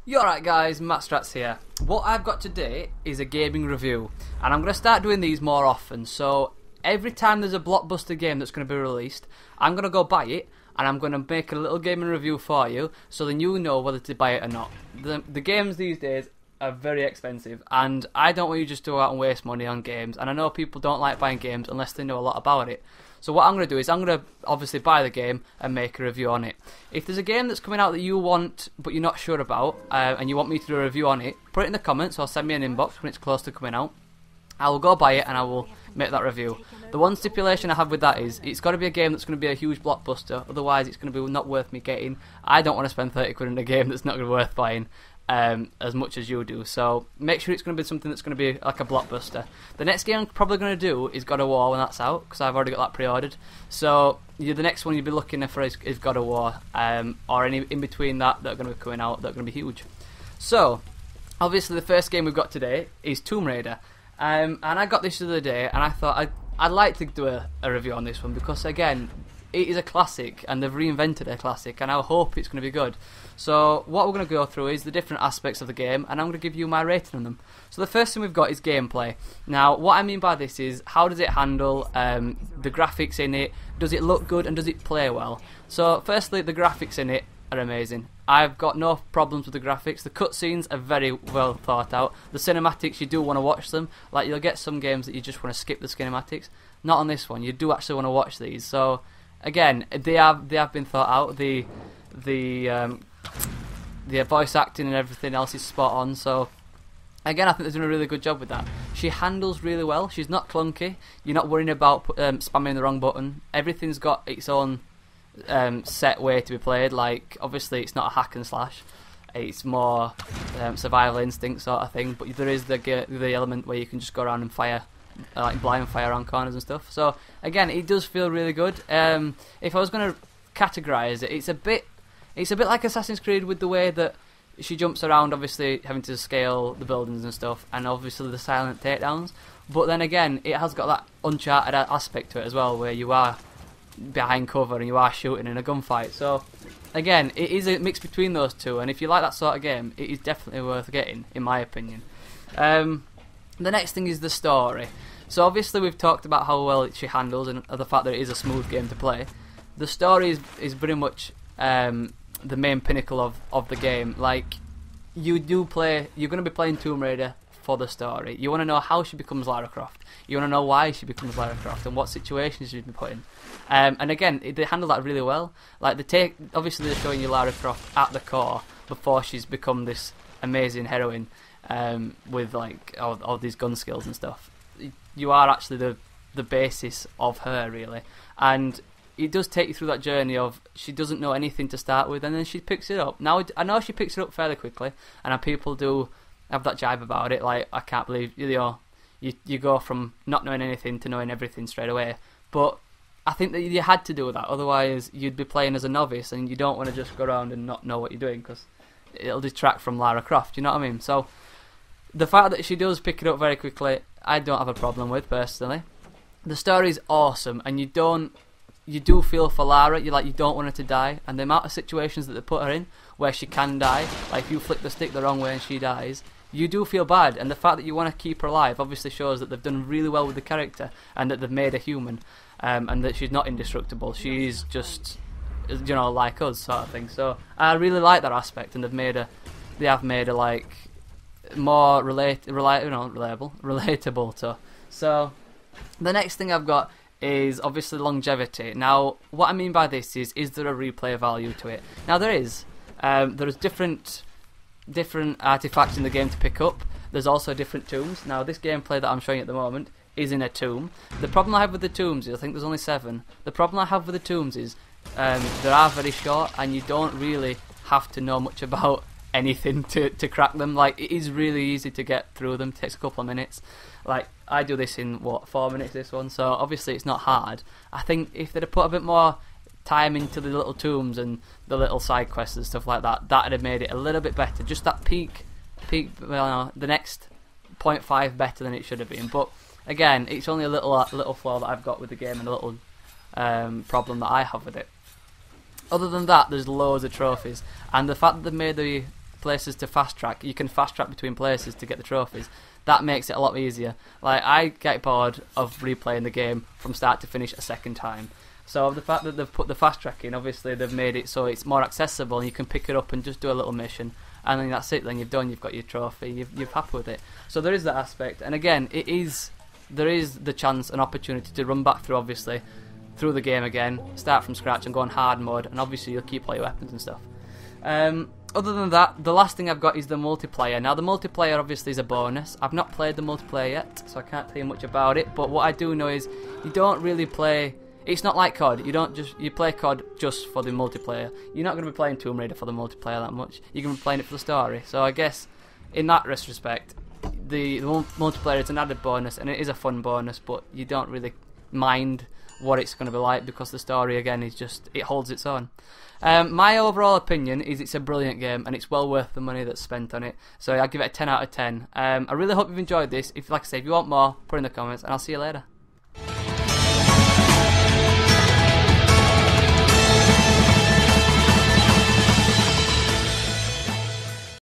You alright guys, Mattstrats here. What I've got today is a gaming review, and I'm going to start doing these more often. So every time there's a blockbuster game that's going to be released, I'm going to go buy it and I'm going to make a little gaming review for you, so then you know whether to buy it or not. The games these days are very expensive, and I don't want you just to go out and waste money on games, and I know people don't like buying games unless they know a lot about it. So what I'm going to do is I'm going to obviously buy the game and make a review on it. If there's a game that's coming out that you want but you're not sure about, and you want me to do a review on it, put it in the comments or send me an inbox when it's close to coming out. I will go buy it and I will make that review. The one stipulation I have with that is it's got to be a game that's going to be a huge blockbuster, otherwise it's going to be not worth me getting. I don't want to spend 30 quid on a game that's not going to be worth buying. As much as you do, so make sure it's going to be something that's going to be like a blockbuster. The next game I'm probably going to do is God of War when that's out, because I've already got that pre-ordered. So the next one you'll be looking for is God of War, or any in between that are going to be coming out that are going to be huge. So obviously the first game we've got today is Tomb Raider, and I got this the other day, and I thought I'd like to do a review on this one because again, it is a classic, and they've reinvented a classic, and I hope it's going to be good. So what we're going to go through is the different aspects of the game, and I'm going to give you my rating on them. So the first thing we've got is gameplay. Now, what I mean by this is, how does it handle the graphics in it? Does it look good, and does it play well? So firstly, the graphics in it are amazing. I've got no problems with the graphics. The cutscenes are very well thought out. The cinematics, you do want to watch them. Like, you'll get some games that you just want to skip the cinematics. Not on this one. You do actually want to watch these. So again, they have been thought out. The voice acting and everything else is spot on. So again, I think they're doing a really good job with that. She handles really well. She's not clunky. You're not worrying about spamming the wrong button. Everything's got its own set way to be played. Like, obviously it's not a hack and slash. It's more survival instinct sort of thing. But there is the element where you can just go around and fire, like blind fire around corners and stuff. So again, it does feel really good. If I was going to categorise it, it's a bit like Assassin's Creed with the way that she jumps around, obviously having to scale the buildings and stuff, and obviously the silent takedowns. But then again, it has got that Uncharted aspect to it as well, where you are behind cover and you are shooting in a gunfight. So again, it is a mix between those two, and if you like that sort of game, it is definitely worth getting, in my opinion. The next thing is the story. So obviously we've talked about how well she handles and the fact that it is a smooth game to play. The story is pretty much the main pinnacle of the game. Like, you're going to be playing Tomb Raider for the story. You want to know how she becomes Lara Croft. You want to know why she becomes Lara Croft and what situations she's been put in. And again, they handle that really well. Like, obviously they're showing you Lara Croft at the core before she's become this amazing heroine with like all these gun skills and stuff. You are actually the basis of her, really, and it does take you through that journey of she doesn't know anything to start with, and then she picks it up. Now, I know she picks it up fairly quickly, and people do have that jibe about it. Like, I can't believe, you go from not knowing anything to knowing everything straight away. But I think that you had to do that, otherwise you'd be playing as a novice, and you don't want to just go around and not know what you're doing, because it'll detract from Lara Croft, you know what I mean? So the fact that she does pick it up very quickly, I don't have a problem with, personally. The story's awesome, and you do feel for Lara. You don't want her to die, and the amount of situations that they put her in where she can die, like if you flick the stick the wrong way and she dies, you do feel bad. And the fact that you want to keep her alive obviously shows that they've done really well with the character, and that they've made her human, and that she's not indestructible. She's just, like us, sort of thing. So I really like that aspect, and they have made her like more relatable to. So the next thing I've got is obviously longevity. Now, what I mean by this is there a replay value to it? Now, there is. There's different artifacts in the game to pick up. There's also different tombs. Now, this gameplay that I'm showing you at the moment is in a tomb. The problem I have with the tombs is, I think there's only 7. The problem I have with the tombs is they are very short, and you don't really have to know much about anything to crack them. Like, it is really easy to get through them. It takes a couple of minutes. Like, I do this in 4 minutes, this one, so obviously it's not hard. I think if they'd have put a bit more time into the little tombs and the little side quests and stuff like that, that would have made it a little bit better. Just that peak, the next 0.5 better than it should have been. But again, it's only a little flaw that I've got with the game, and a little problem that I have with it. Other than that, there's loads of trophies, and the fact that they made the places to fast track, you can fast track between places to get the trophies. That makes it a lot easier. Like, I get bored of replaying the game from start to finish a second time. So the fact that they've put the fast track in, obviously they've made it so it's more accessible, and you can pick it up and just do a little mission, and then that's it. Then you've done, you've got your trophy, you're happy with it. So there is that aspect, and again, there is the chance and opportunity to run back through, obviously, through the game again, start from scratch and go on hard mode, and obviously you'll keep all your weapons and stuff. Other than that, the last thing I've got is the multiplayer. Now, the multiplayer obviously is a bonus. I've not played the multiplayer yet, so I can't tell you much about it, but what I do know is you don't really play... It's not like COD. You play COD just for the multiplayer. You're not going to be playing Tomb Raider for the multiplayer that much. You're going to be playing it for the story. So I guess in that respect, the multiplayer is an added bonus, and it is a fun bonus, but you don't really mind what it's going to be like, because the story again is just, it holds its own. My overall opinion is it's a brilliant game, and it's well worth the money that's spent on it. So I give it a 10 out of 10. I really hope you've enjoyed this. If, like I say, if you want more, put it in the comments, and I'll see you later.